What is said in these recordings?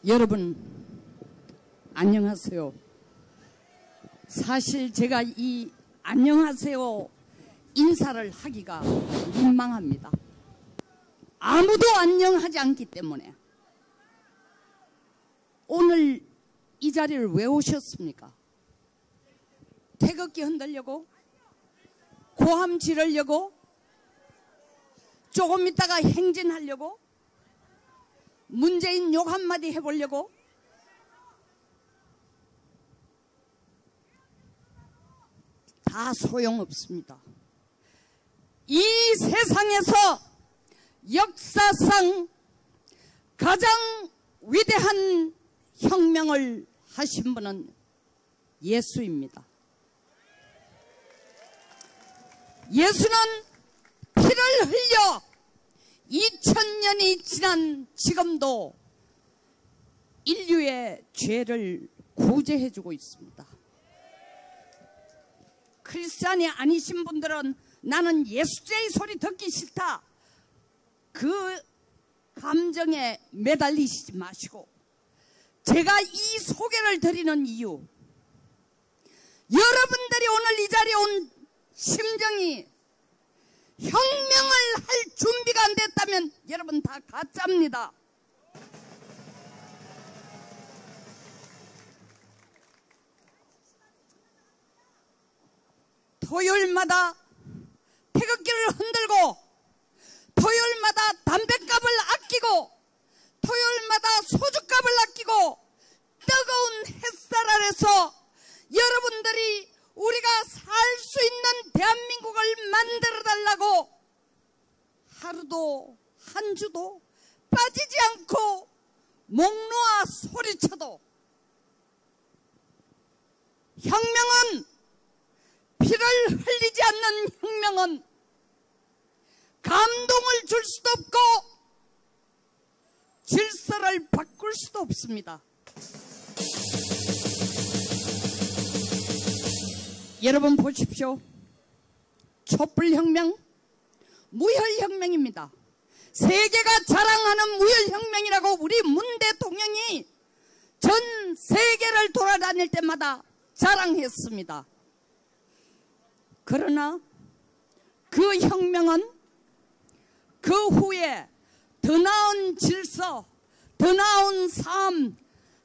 여러분 안녕하세요. 사실 제가 이 안녕하세요 인사를 하기가 민망합니다. 아무도 안녕하지 않기 때문에. 오늘 이 자리를 왜 오셨습니까? 태극기 흔들려고? 고함 지르려고? 조금 있다가 행진하려고? 문재인 욕 한마디 해보려고? 다 소용없습니다. 이 세상에서 역사상 가장 위대한 혁명을 하신 분은 예수입니다. 예수는 피를 흘려 2000년이 지난 지금도 인류의 죄를 구제해주고 있습니다. 크리스찬이 아니신 분들은 나는 예수제의 소리 듣기 싫다, 그 감정에 매달리시지 마시고, 제가 이 소개를 드리는 이유, 여러분들이 오늘 이 자리에 온 심정이 혁명을 할 준비가 안 됐다면 여러분 다 가짜입니다. 토요일마다 태극기를 흔들고, 토요일마다 담뱃값을 아끼고, 토요일마다 소주값을 아끼고, 뜨거운 햇살 아래서 여러분들이 우리가 살 수 있는 대한민국을 만들어 달라고 하루도 한 주도 빠지지 않고 목 놓아 소리쳐도, 혁명은, 피를 흘리지 않는 혁명은 감동을 줄 수도 없고 질서를 바꿀 수도 없습니다. 여러분 보십시오. 촛불혁명, 무혈혁명입니다. 세계가 자랑하는 무혈혁명이라고 우리 문 대통령이 전 세계를 돌아다닐 때마다 자랑했습니다. 그러나 그 혁명은 그 후에 더 나은 질서, 더 나은 삶,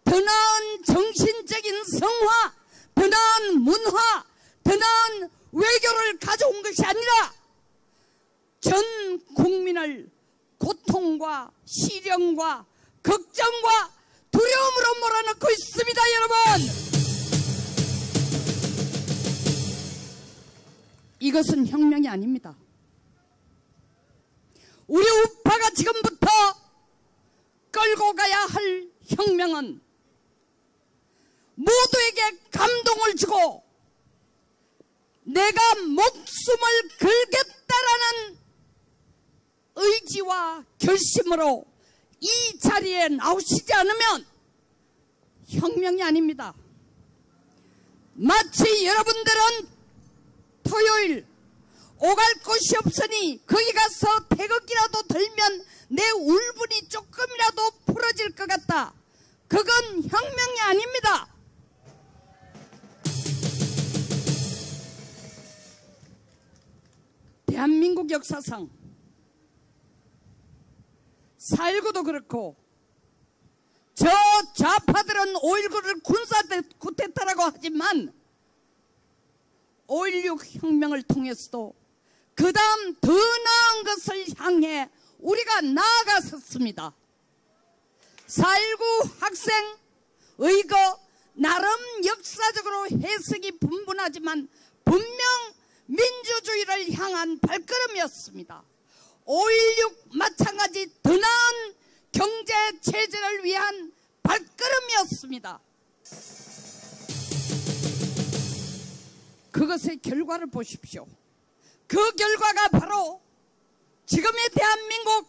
더 나은 정신적인 성화, 더 나은 문화, 더 나은 외교를 가져온 것이 아니라 전 국민을 고통과 시련과 걱정과 두려움으로 몰아넣고 있습니다. 여러분, 이것은 혁명이 아닙니다. 우리 우파가 지금부터 끌고 가야 할 혁명은 모두에게 감동을 주고 내가 목숨을 걸겠다라는 의지와 결심으로 이 자리에 나오시지 않으면 혁명이 아닙니다. 마치 여러분들은 토요일 오갈 곳이 없으니 거기 가서 태극기라도 들면 내 울분이 조금이라도 풀어질 것 같다, 그건 혁명이 아닙니다. 대한민국 역사상 4.19도 그렇고, 저 좌파들은 5.19를 군사 쿠데타라고 하지만 5.16 혁명을 통해서도 그 다음 더 나은 것을 향해 우리가 나아갔었습니다. 4.19 학생, 의거, 나름 역사적으로 해석이 분분하지만 분명 민주주의를 향한 발걸음이었습니다. 5.16 마찬가지 더 나은 경제 체제를 위한 발걸음이었습니다. 그것의 결과를 보십시오. 그 결과가 바로 지금의 대한민국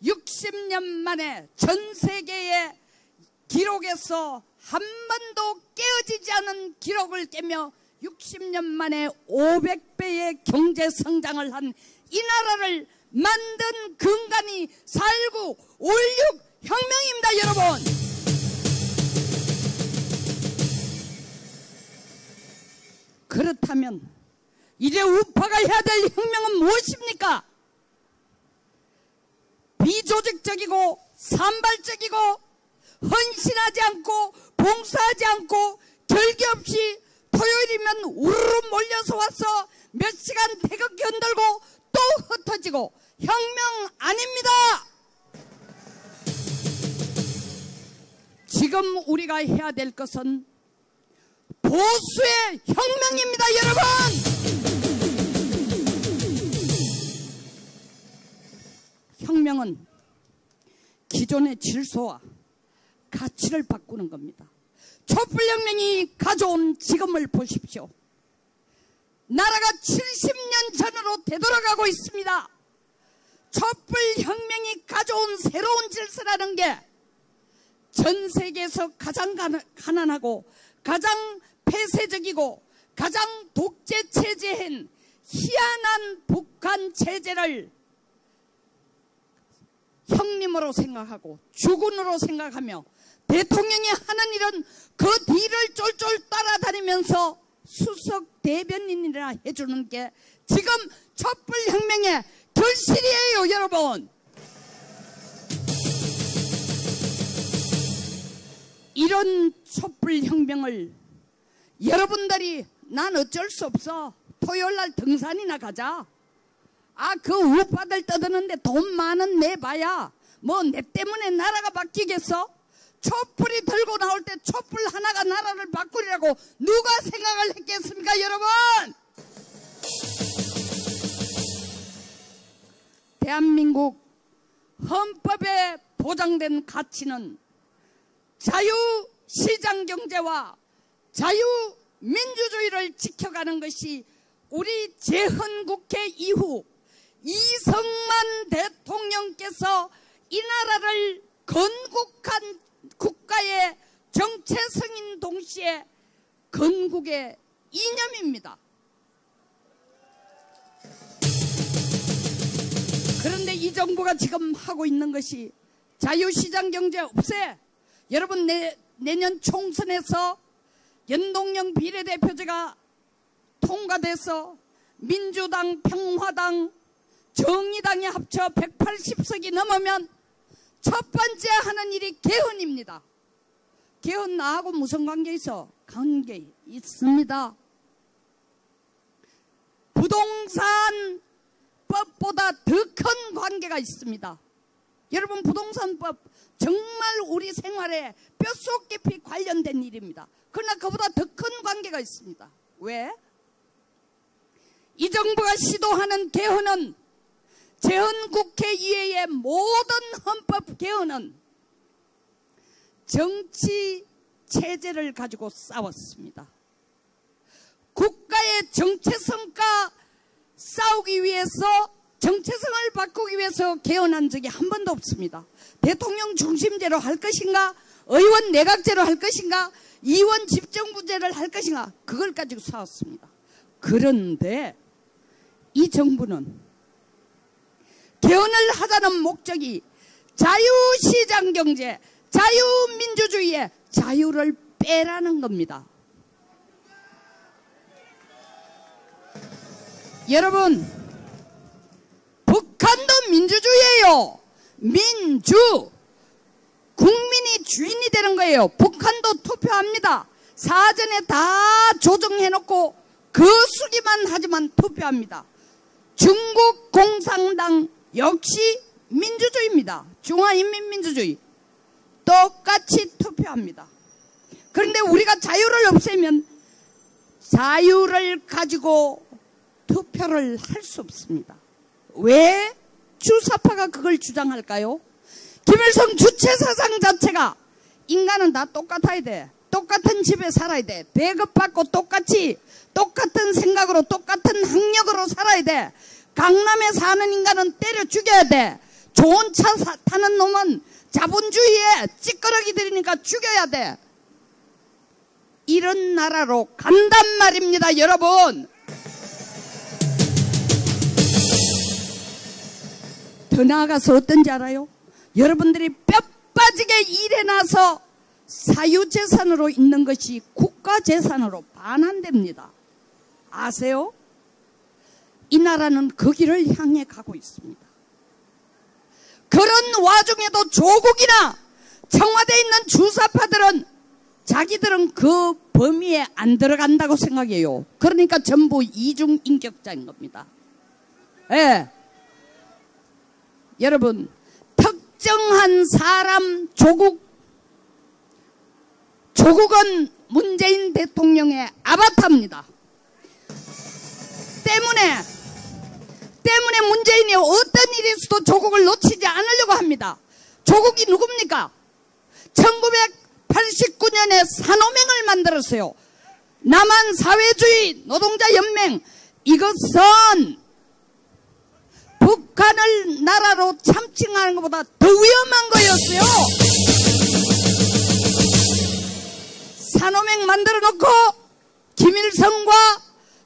60년 만에 전 세계의 기록에서 한 번도 깨어지지 않은 기록을 깨며 60년 만에 500배의 경제 성장을 한 이 나라를 만든 근간이 4.19, 5.16 혁명입니다, 여러분. 그렇다면 이제 우파가 해야 될 혁명은 무엇입니까? 비조직적이고 산발적이고 헌신하지 않고 봉사하지 않고 결기 없이 토요일이면 우르르 몰려서 와서 몇 시간 태극기 흔들고 또 흩어지고 혁명 아닙니다. 지금 우리가 해야 될 것은 보수의 혁명입니다, 여러분. 혁명은 기존의 질서와 가치를 바꾸는 겁니다. 촛불혁명이 가져온 지금을 보십시오. 나라가 70년 전으로 되돌아가고 있습니다. 촛불혁명이 가져온 새로운 질서라는 게 전 세계에서 가장 가난하고 가장 폐쇄적이고 가장 독재 체제인 희한한 북한 체제를 형님으로 생각하고 주군으로 생각하며 대통령이 하는 일은 그 뒤를 쫄쫄 따라다니면서 수석 대변인이라 해주는 게 지금 촛불혁명의 결실이에요, 여러분. 이런 촛불혁명을 여러분들이 난 어쩔 수 없어, 토요일날 등산이나 가자, 그 우파들 떠드는데 돈 많은 내봐야 뭐 내 때문에 나라가 바뀌겠어? 촛불이 들고 나올 때 촛불 하나가 나라를 바꾸리라고 누가 생각을 했겠습니까, 여러분? 대한민국 헌법에 보장된 가치는 자유시장경제와 자유민주주의를 지켜가는 것이 우리 재헌국회 이후 이승만 대통령께서 이 나라를 건국한 국가의 정체성인 동시에 건국의 이념입니다. 그런데 이 정부가 지금 하고 있는 것이 자유시장경제 없애. 여러분, 내년 총선에서 연동형 비례대표제가 통과돼서 민주당, 평화당, 정의당이 합쳐 180석이 넘으면 첫 번째 하는 일이 개헌입니다. 개헌 나하고 무슨 관계 있어? 관계 있습니다. 부동산법보다 더 큰 관계가 있습니다. 여러분, 부동산법 정말 우리 생활에 뼛속 깊이 관련된 일입니다. 그러나 그보다 더 큰 관계가 있습니다. 왜? 이 정부가 시도하는 개헌은 재헌국회 이외의 모든 헌법 개헌은 정치 체제를 가지고 싸웠습니다. 국가의 정체성과 싸우기 위해서, 정체성을 바꾸기 위해서 개헌한 적이 한 번도 없습니다. 대통령 중심제로 할 것인가, 의원 내각제로 할 것인가, 의원 집정부제를 할 것인가, 그걸 가지고 싸웠습니다. 그런데 이 정부는 개헌을 하자는 목적이 자유시장경제, 자유민주주의의 자유를 빼라는 겁니다. 여러분, 북한도 민주주의예요. 민주. 국민이 주인이 되는 거예요. 북한도 투표합니다. 사전에 다 조정해놓고 거수기만 하지만 투표합니다. 중국 공산당 역시 민주주의입니다. 중화인민민주주의. 똑같이 투표합니다. 그런데 우리가 자유를 없애면 자유를 가지고 투표를 할 수 없습니다. 왜 주사파가 그걸 주장할까요? 김일성 주체사상 자체가 인간은 다 똑같아야 돼. 똑같은 집에 살아야 돼. 배급받고 똑같이 똑같은 생각으로 똑같은 학력으로 살아야 돼. 강남에 사는 인간은 때려 죽여야 돼. 좋은 차 타는 놈은 자본주의에 찌끄러기들이니까 죽여야 돼. 이런 나라로 간단 말입니다, 여러분. 더 나아가서 어떤지 알아요? 여러분들이 나직에 일해나서 사유재산으로 있는 것이 국가재산으로 반환됩니다. 아세요? 이 나라는 그 길을 향해 가고 있습니다. 그런 와중에도 조국이나 청와대에 있는 주사파들은 자기들은 그 범위에 안 들어간다고 생각해요. 그러니까 전부 이중인격자인 겁니다. 예. 여러분, 특정한 사람 조국은 문재인 대통령의 아바타입니다. 때문에 문재인이 어떤 일이 있어도 조국을 놓치지 않으려고 합니다. 조국이 누굽니까? 1989년에 산호맹을 만들었어요. 남한 사회주의 노동자 연맹. 이것은 북한을 나라로 참칭하는 것보다 더 위험한 거였어요. 산호맹 만들어 놓고 김일성과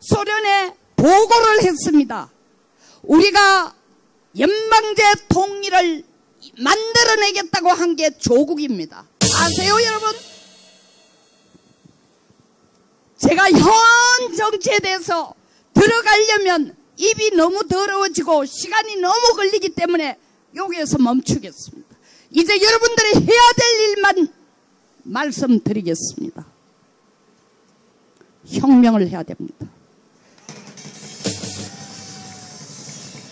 소련에 보고를 했습니다. 우리가 연방제 통일을 만들어내겠다고 한 게 조국입니다. 아세요, 여러분? 제가 현 정치에 대해서 들어가려면 입이 너무 더러워지고 시간이 너무 걸리기 때문에 여기에서 멈추겠습니다. 이제 여러분들이 해야 될 일만 말씀드리겠습니다. 혁명을 해야 됩니다.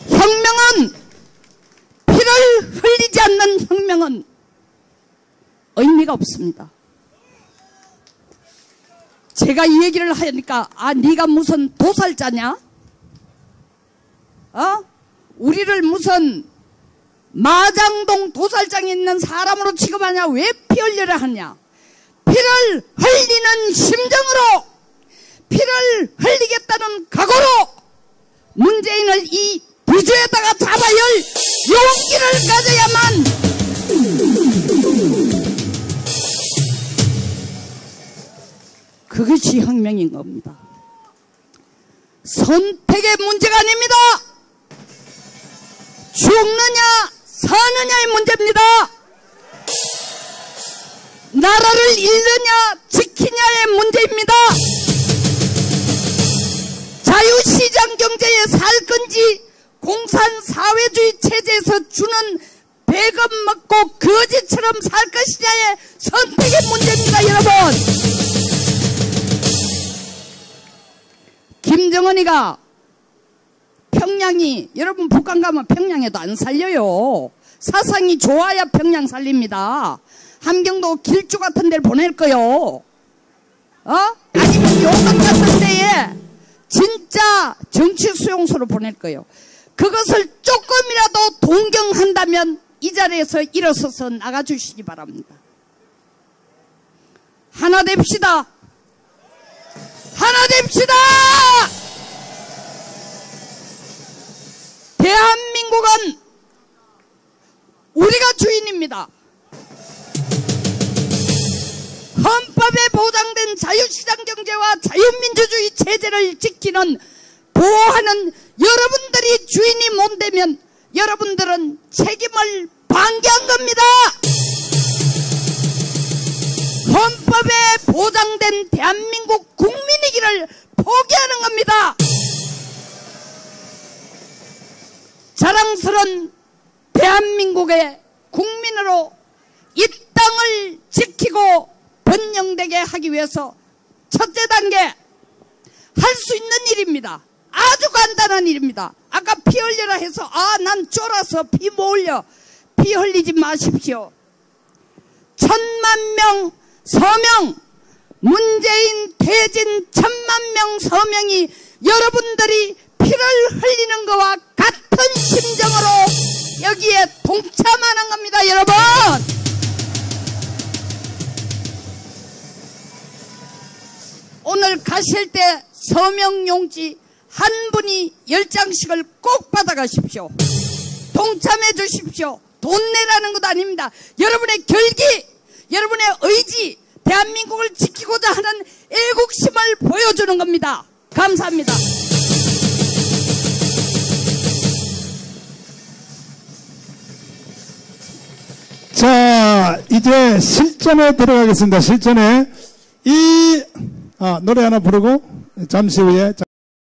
혁명은, 피를 흘리지 않는 혁명은 의미가 없습니다. 제가 이 얘기를 하니까 네가 무슨 도살자냐? 우리를 무슨 마장동 도살장에 있는 사람으로 취급하냐? 왜 피 흘려라 하냐? 피를 흘리는 심정으로, 피를 흘리겠다는 각오로 문재인을 이 비주에다가 잡아야 할 용기를 가져야만 그것이 혁명인 겁니다. 선택의 문제가 아닙니다. 죽느냐 사느냐의 문제입니다. 나라를 잃느냐 지키냐의 문제입니다. 자유시장 경제에 살 건지 공산 사회주의 체제에서 주는 배급 먹고 거지처럼 살 것이냐의 선택의 문제입니다. 여러분, 김정은이가 평양이, 여러분 북한 가면 평양에도 안 살려요. 사상이 좋아야 평양 살립니다. 함경도 길주 같은 데를 보낼 거요. 아니면 용강 같은 데에 진짜 정치 수용소로 보낼 거요. 그것을 조금이라도 동경한다면 이 자리에서 일어서서 나가주시기 바랍니다. 하나 됩시다. 하나 됩시다. 대한민국은 우리가 주인입니다. 헌법에 보장된 자유시장 경제와 자유민주주의 체제를 지키는, 보호하는 여러분들이 주인이 못 되면 여러분들은 책임을 방기한 겁니다. 헌법에 보장된 대한민국 국민이기를 포기하는 겁니다. 자랑스러운 대한민국의 국민으로 이 땅을 지키고 번영되게 하기 위해서 첫째 단계 할 수 있는 일입니다. 아주 간단한 일입니다. 아까 피 흘려라 해서 난 쫄아서 피 못 흘려. 피 흘리지 마십시오. 1000만 명 서명, 문재인 퇴진 1000만 명 서명이 여러분들이 피를 흘리는 것과 같은 심정으로 여기에 동참하는 겁니다. 여러분, 오늘 가실 때 서명용지 한 분이 10장씩을 꼭 받아가십시오. 동참해 주십시오. 돈 내라는 것도 아닙니다. 여러분의 결기, 여러분의 의지, 대한민국을 지키고자 하는 애국심을 보여주는 겁니다. 감사합니다. 자, 자, 이제 실전에 들어가겠습니다. 실전에 노래 하나 부르고 잠시 후에